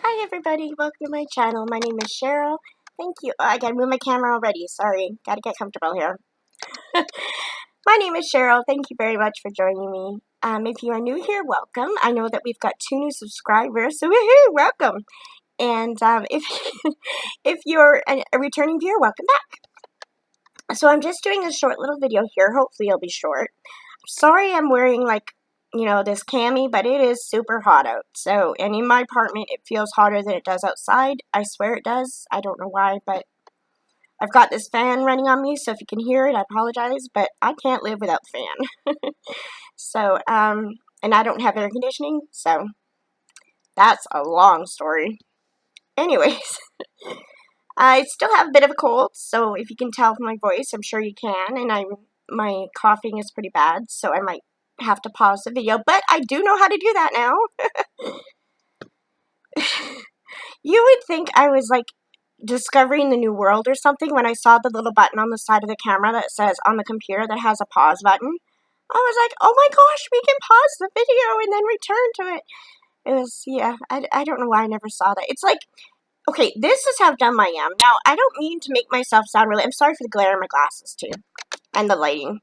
Hi everybody, welcome to my channel. My name is Cheryl. Thank you. I gotta move my camera already. Sorry, gotta get comfortable here. My name is Cheryl. Thank you very much for joining me. If you are new here, welcome. I know that we've got 2 new subscribers, so woohoo, welcome. And if you're a returning viewer, welcome back. So I'm just doing a short little video here. Hopefully it'll be short. Sorry I'm wearing this cami, but it is super hot out. So, and in my apartment, it feels hotter than it does outside. I swear it does. I don't know why, but I've got this fan running on me, so if you can hear it, I apologize, but I can't live without the fan. So, and I don't have air conditioning, so that's a long story. Anyways, I still have a bit of a cold, so if you can tell from my voice, I'm sure you can, and my coughing is pretty bad, so I might have to pause the video, but I do know how to do that now. You would think I was discovering the new world or something when I saw the little button on the side of the camera that says on the computer that has a pause button. I was like, oh my gosh, we can pause the video and then return to it. It was, yeah, I don't know why I never saw that. It's like, okay, this is how dumb I am. Now, I don't mean to make myself sound I'm sorry for the glare in my glasses too, and the lighting.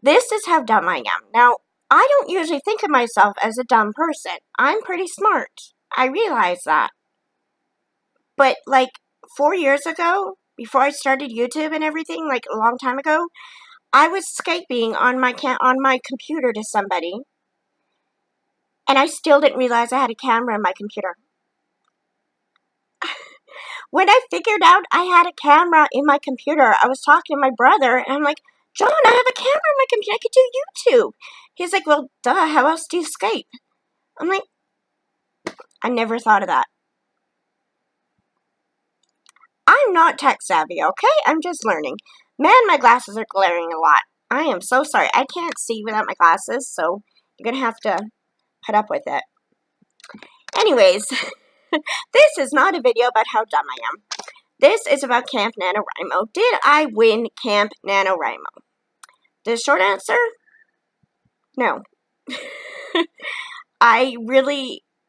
This is how dumb I am. Now, I don't usually think of myself as a dumb person. I'm pretty smart. I realize that. But 4 years ago, before I started YouTube and everything, a long time ago, I was Skyping on my computer to somebody, and I still didn't realize I had a camera in my computer. When I figured out I had a camera in my computer, I was talking to my brother, and I'm like, John, I have a camera in my computer. I could do YouTube. He's like, well, duh, how else do you Skype? I'm like, I never thought of that. I'm not tech savvy, okay? I'm just learning. Man, my glasses are glaring a lot. I am so sorry. I can't see without my glasses, so you're going to have to put up with it. Anyways, this is not a video about how dumb I am. This is about Camp NaNoWriMo. Did I win Camp NaNoWriMo? The short answer? No. I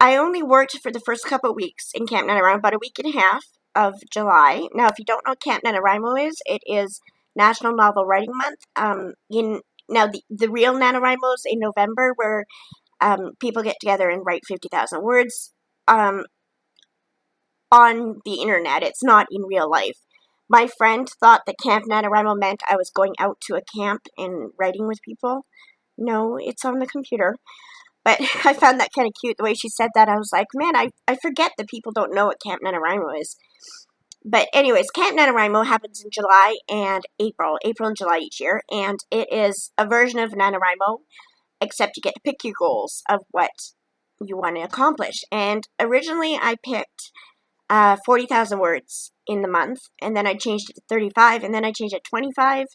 only worked for the first couple of weeks in Camp NaNoWriMo, about a week and a half of July. Now, if you don't know what Camp NaNoWriMo is, it is National Novel Writing Month. The real NaNoWriMo is in November, where people get together and write 50,000 words on the internet. It's not in real life. My friend thought that Camp NaNoWriMo meant I was going out to a camp and writing with people. No, it's on the computer. But I found that kind of cute, the way she said that. I was like, man, I forget that people don't know what Camp NaNoWriMo is. But anyways, Camp NaNoWriMo happens in July and April and July each year. And it is a version of NaNoWriMo, except you get to pick your goals of what you want to accomplish. And originally I picked 40,000 words in the month, and then I changed it to 35, and then I changed it to 25.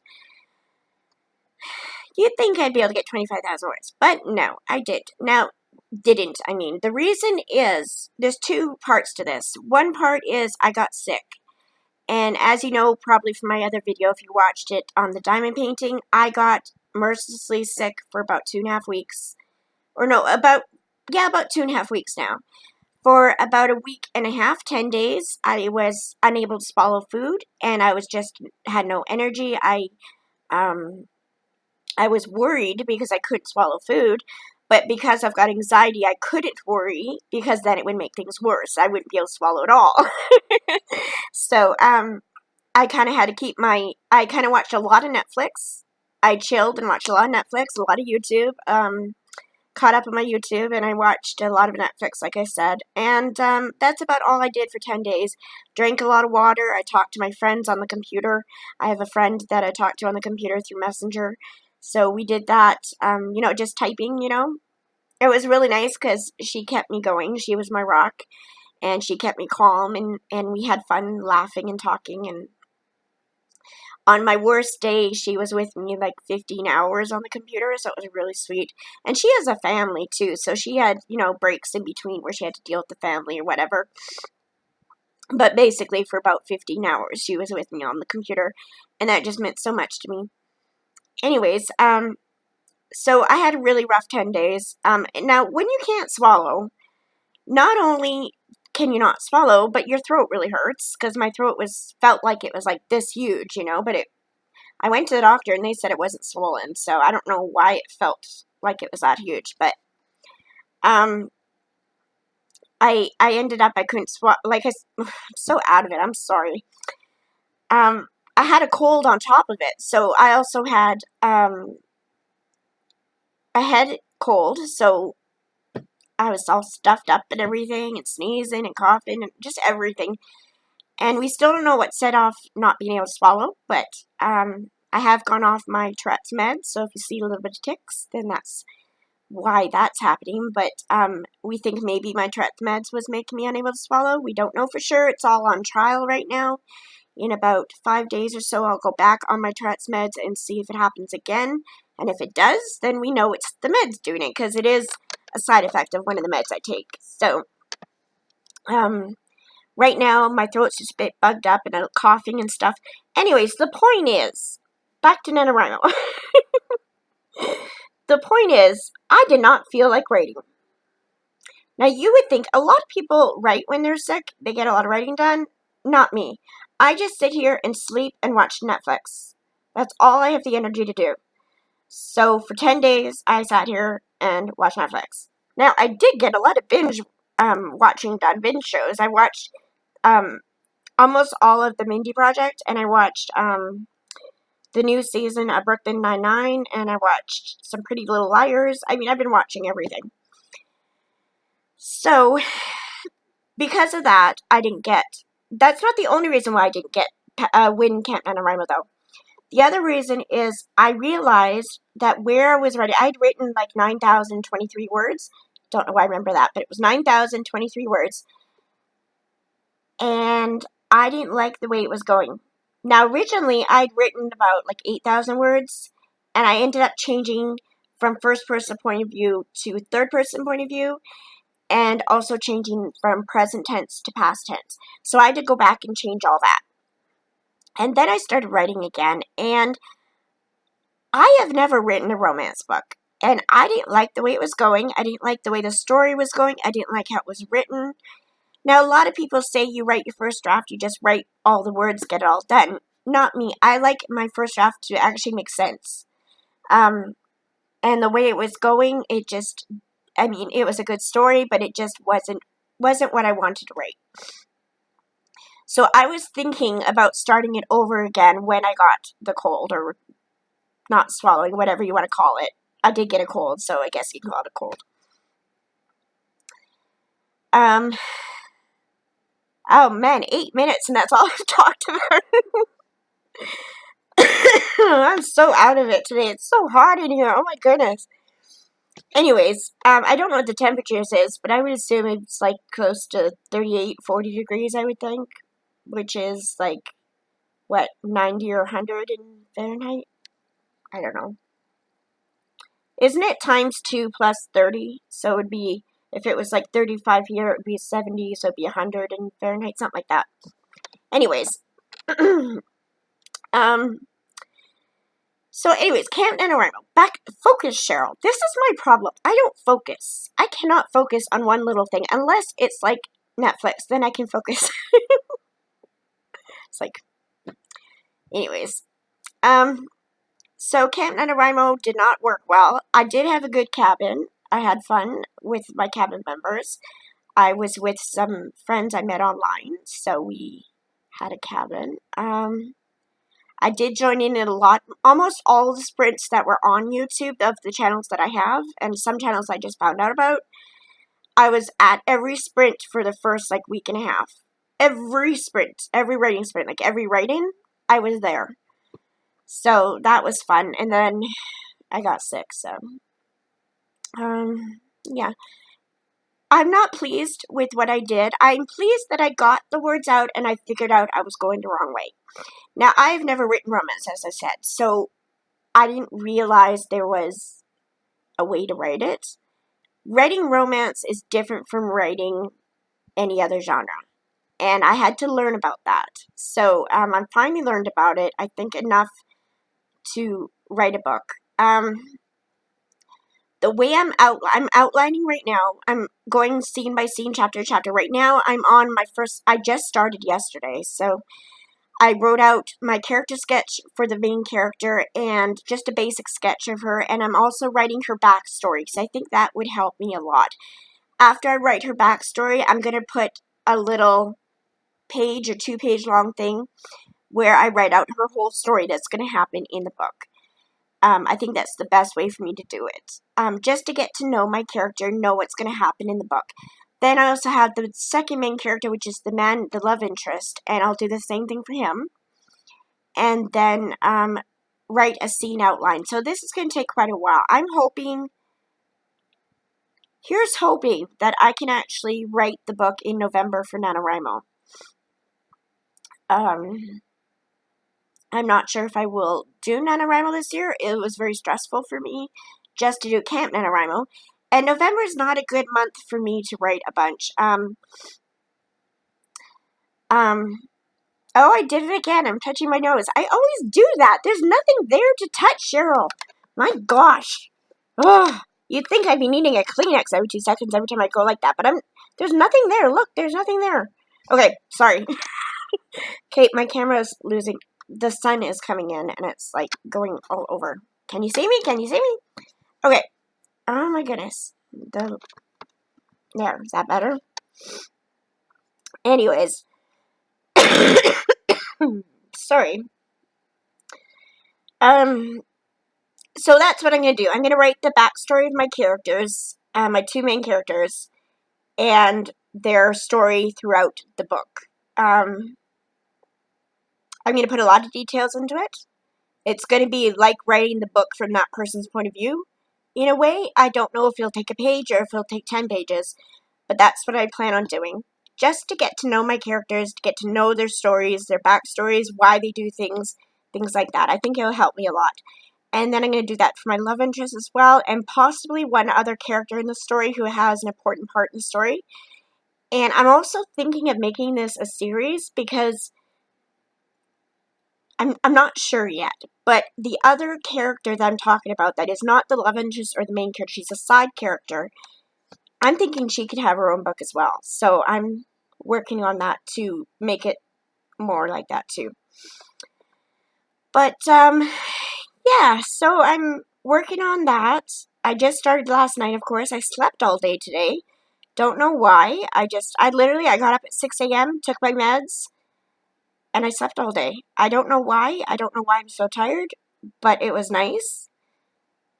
You'd think I'd be able to get 25,000 words, but no, I didn't. I mean, the reason is, there's 2 parts to this. One part is I got sick, and as you know, probably from my other video, if you watched it on the diamond painting, I got mercilessly sick for about 2.5 weeks, or no, about 2.5 weeks now. For about a week and a half, 10 days, I was unable to swallow food, and I had no energy. I was worried because I couldn't swallow food, but because I've got anxiety, I couldn't worry because then it would make things worse. I wouldn't be able to swallow at all. So, I kind of had to I kind of watched a lot of Netflix. I chilled and watched a lot of Netflix, a lot of YouTube, caught up on my YouTube, and I watched a lot of Netflix, like I said, and that's about all I did for 10 days. Drank a lot of water. I talked to my friends on the computer. I have a friend that I talked to on the computer through Messenger, so we did that, just typing, It was really nice because she kept me going. She was my rock, and she kept me calm, and we had fun laughing and talking, and on my worst day, she was with me 15 hours on the computer, so it was really sweet. And she has a family, too, so she had, breaks in between where she had to deal with the family or whatever. But basically, for about 15 hours, she was with me on the computer, and that just meant so much to me. Anyways, so I had a really rough 10 days. Now, when you can't swallow, not only can you not swallow, but your throat really hurts, because my throat felt like it was like this huge, but I went to the doctor and they said it wasn't swollen, so I don't know why it felt like it was that huge, but um I ended up, I couldn't swallow, like I'm so out of it, I'm sorry. I had a cold on top of it, so I also had a head cold, so I was all stuffed up and everything, and sneezing and coughing and just everything. And we still don't know what set off not being able to swallow, but I have gone off my Tourette's meds, so if you see a little bit of tics, then that's why that's happening. But we think maybe my Tourette's meds was making me unable to swallow. We don't know for sure. It's all on trial right now. In about 5 days or so, I'll go back on my Tourette's meds and see if it happens again. And if it does, then we know it's the meds doing it, because it is a side effect of one of the meds I take. So, right now, my throat's just a bit bugged up and I'm coughing and stuff. Anyways, the point is, back to NaNoWriMo. The point is, I did not feel like writing. Now, you would think a lot of people write when they're sick. They get a lot of writing done. Not me. I just sit here and sleep and watch Netflix. That's all I have the energy to do. So, for 10 days, I sat here and watched Netflix. Now, I did get a lot of binge watching done, binge shows. I watched almost all of the Mindy Project, and I watched the new season of Brooklyn Nine-Nine, and I watched some Pretty Little Liars. I mean, I've been watching everything. So, because of that, that's not the only reason why I didn't get Win Camp NaNoWriMo, though. The other reason is I realized that where I was writing, I'd written like 9,023 words. Don't know why I remember that, but it was 9,023 words. And I didn't like the way it was going. Now, originally, I'd written about like 8,000 words, and I ended up changing from first-person point of view to third-person point of view, and also changing from present tense to past tense. So I had to go back and change all that. And then I started writing again, and I have never written a romance book. And I didn't like the way it was going. I didn't like the way the story was going. I didn't like how it was written. Now, a lot of people say you write your first draft, you just write all the words, get it all done. Not me. I like my first draft to actually make sense. And the way it was going, it was a good story, but it just wasn't what I wanted to write. So I was thinking about starting it over again when I got the cold, or not swallowing, whatever you want to call it. I did get a cold, so I guess you can call it a cold. Oh man, 8 minutes and that's all I've talked about. I'm so out of it today. It's so hot in here. Oh my goodness. Anyways, I don't know what the temperatures is, but I would assume it's like close to 38, 40 degrees, I would think. Which is like, what, 90 or 100 in Fahrenheit? I don't know. Isn't it times 2 plus 30? So it would be, if it was like 35 here, it would be 70, so it would be 100 in Fahrenheit, something like that. Anyways. So anyways, Camp NaNoWriMo. Back, focus, Cheryl. This is my problem. I don't focus. I cannot focus on one little thing, unless it's like Netflix, then I can focus. It's like, anyways. So Camp NaNoWriMo did not work well. I did have a good cabin. I had fun with my cabin members. I was with some friends I met online, so we had a cabin. I did join in a lot, almost all the sprints that were on YouTube of the channels that I have, and some channels I just found out about. I was at every sprint for the first week and a half. Every sprint, every writing sprint, every writing, I was there. So that was fun, and then I got sick, so yeah. I'm not pleased with what I did. I'm pleased that I got the words out and I figured out I was going the wrong way. Now, I've never written romance, as I said, so I didn't realize there was a way to write it. Writing romance is different from writing any other genre, and I had to learn about that. So I finally learned about it, I think enough to write a book. the way I'm outlining right now. I'm going scene by scene, chapter to chapter. Right now, I'm on my first. I just started yesterday, so I wrote out my character sketch for the main character and just a basic sketch of her. And I'm also writing her backstory because I think that would help me a lot. After I write her backstory, I'm gonna put a little page or 2-page long thing where I write out her whole story that's going to happen in the book. I think that's the best way for me to do it. Just to get to know my character, know what's going to happen in the book. Then I also have the second main character, which is the love interest, and I'll do the same thing for him. And then write a scene outline. So this is going to take quite a while. Here's hoping that I can actually write the book in November for NaNoWriMo. I'm not sure if I will do NaNoWriMo this year. It was very stressful for me just to do Camp NaNoWriMo. And November is not a good month for me to write a bunch. Oh, I did it again. I'm touching my nose. I always do that. There's nothing there to touch, Cheryl. My gosh. Ugh. You'd think I'd be needing a Kleenex every 2 seconds every time I go like that, but there's nothing there. Look, there's nothing there. Okay, sorry. Okay, my camera's losing. The sun is coming in, and it's, like, going all over. Can you see me? Can you see me? Okay. Oh, my goodness. There. Is that better? Anyways. Sorry. So that's what I'm going to do. I'm going to write the backstory of my characters, my 2 main characters, and their story throughout the book. I'm going to put a lot of details into it. It's going to be like writing the book from that person's point of view. In a way, I don't know if it'll take a page or if it'll take 10 pages, but that's what I plan on doing. Just to get to know my characters, to get to know their stories, their backstories, why they do things like that. I think it'll help me a lot. And then I'm going to do that for my love interest as well, and possibly one other character in the story who has an important part in the story. And I'm also thinking of making this a series because I'm not sure yet, but the other character that I'm talking about that is not the love interest or the main character, she's a side character, I'm thinking she could have her own book as well. So I'm working on that to make it more like that too. But, yeah, so I'm working on that. I just started last night, of course. I slept all day today. Don't know why. I got up at 6 a.m., took my meds, and I slept all day. I don't know why. I don't know why I'm so tired, but it was nice.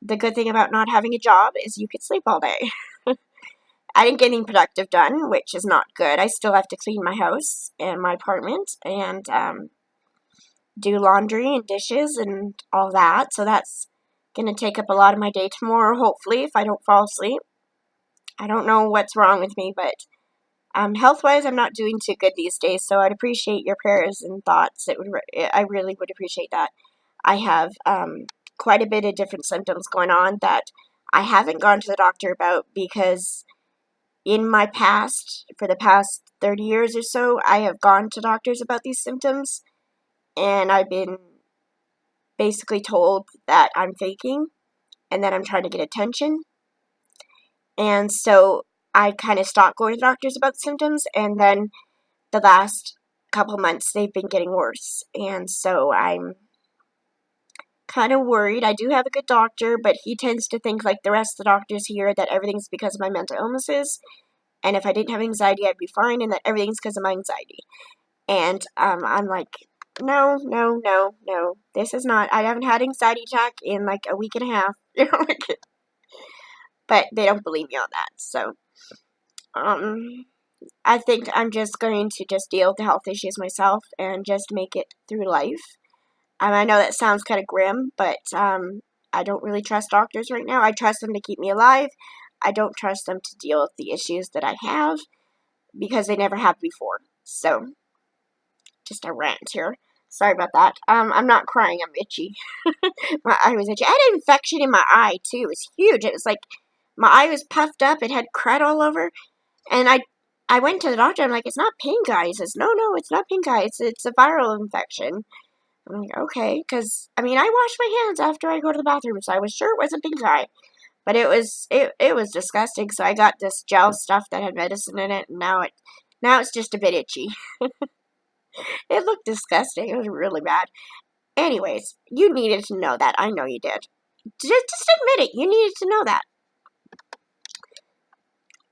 The good thing about not having a job is you could sleep all day. I didn't get anything productive done, which is not good. I still have to clean my house and my apartment and do laundry and dishes and all that. So that's going to take up a lot of my day tomorrow, hopefully, if I don't fall asleep. I don't know what's wrong with me, but health-wise, I'm not doing too good these days, so I'd appreciate your prayers and thoughts. I really would appreciate that. I have quite a bit of different symptoms going on that I haven't gone to the doctor about because in my past, for the past 30 years or so, I have gone to doctors about these symptoms, and I've been basically told that I'm faking and that I'm trying to get attention. And so I kind of stopped going to doctors about the symptoms, and then the last couple months they've been getting worse. And so I'm kind of worried. I do have a good doctor, but he tends to think like the rest of the doctors here that everything's because of my mental illnesses, and if I didn't have anxiety I'd be fine, and that everything's because of my anxiety. And I'm like, no, this is not. I haven't had an anxiety attack in like a week and a half. But they don't believe me on that. So I think I'm just going to just deal with the health issues myself and just make it through life. I know that sounds kind of grim, but I don't really trust doctors right now. I trust them to keep me alive. I don't trust them to deal with the issues that I have because they never have before. So, just a rant here. Sorry about that. I'm not crying. I'm itchy. My eye was itchy. I had an infection in my eye, too. It was huge. It was like my eye was puffed up. It had crud all over. And I went to the doctor. I'm like, it's not pink eye. He says, no, it's not pink eye. It's a viral infection. I'm like, okay. Because, I mean, I wash my hands after I go to the bathroom, so I was sure it wasn't pink eye. But it was disgusting. So I got this gel stuff that had medicine in it, and now it's just a bit itchy. It looked disgusting. It was really bad. Anyways, you needed to know that. I know you did. Just admit it. You needed to know that.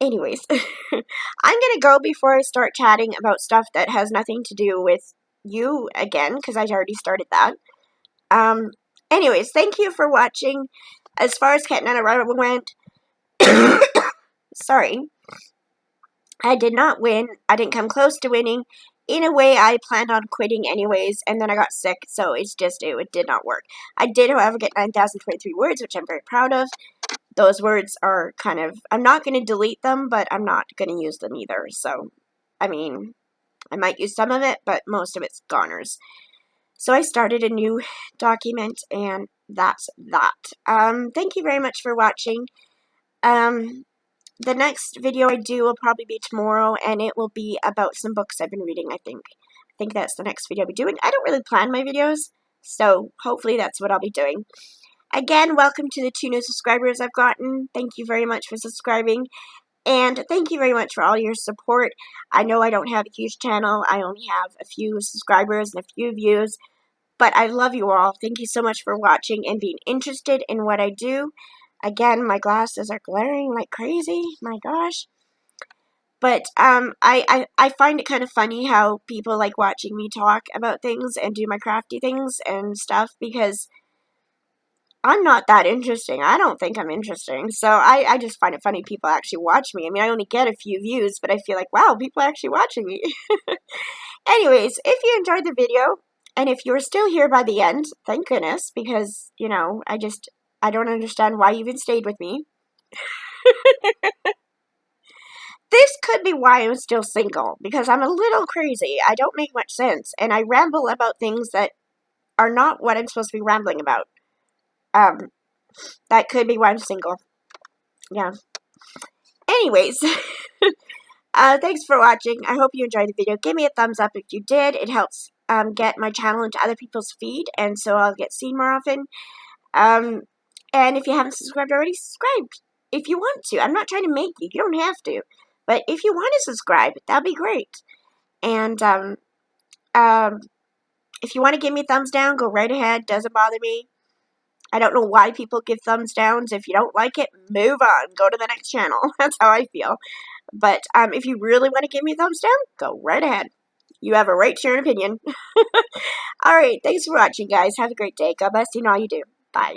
Anyways, I'm going to go before I start chatting about stuff that has nothing to do with you again, because I already started that. Anyways, thank you for watching. As far as Camp NaNoWriMo went, sorry, I did not win. I didn't come close to winning. In a way, I planned on quitting anyways, and then I got sick, so it did not work. I did, however, get 9,023 words, which I'm very proud of. Those words are kind of, I'm not going to delete them, but I'm not going to use them either. So, I mean, I might use some of it, but most of it's goners. So I started a new document, and that's that. Thank you very much for watching. The next video I do will probably be tomorrow, and it will be about some books I've been reading, I think. I think that's the next video I'll be doing. I don't really plan my videos, so hopefully that's what I'll be doing. Again, welcome to the 2 new subscribers I've gotten. Thank you very much for subscribing. And thank you very much for all your support. I know I don't have a huge channel. I only have a few subscribers and a few views. But I love you all. Thank you so much for watching and being interested in what I do. Again, my glasses are glaring like crazy. My gosh. But I find it kind of funny how people like watching me talk about things and do my crafty things and stuff, because I'm not that interesting. I don't think I'm interesting. So I just find it funny people actually watch me. I mean, I only get a few views, but I feel like, wow, people are actually watching me. Anyways, if you enjoyed the video, and if you're still here by the end, thank goodness, because, you know, I don't understand why you even stayed with me. This could be why I'm still single, because I'm a little crazy. I don't make much sense, and I ramble about things that are not what I'm supposed to be rambling about. That could be why I'm single. Yeah. Anyways, thanks for watching. I hope you enjoyed the video. Give me a thumbs up if you did. It helps get my channel into other people's feed, and so I'll get seen more often. And if you haven't subscribed already, subscribe if you want to. I'm not trying to make you. You don't have to. But if you want to subscribe, that'd be great. And if you want to give me a thumbs down, go right ahead. Doesn't bother me. I don't know why people give thumbs downs. If you don't like it, move on. Go to the next channel. That's how I feel. But if you really want to give me a thumbs down, go right ahead. You have a right to your opinion. Alright, thanks for watching, guys. Have a great day. God bless you and all you do. Bye.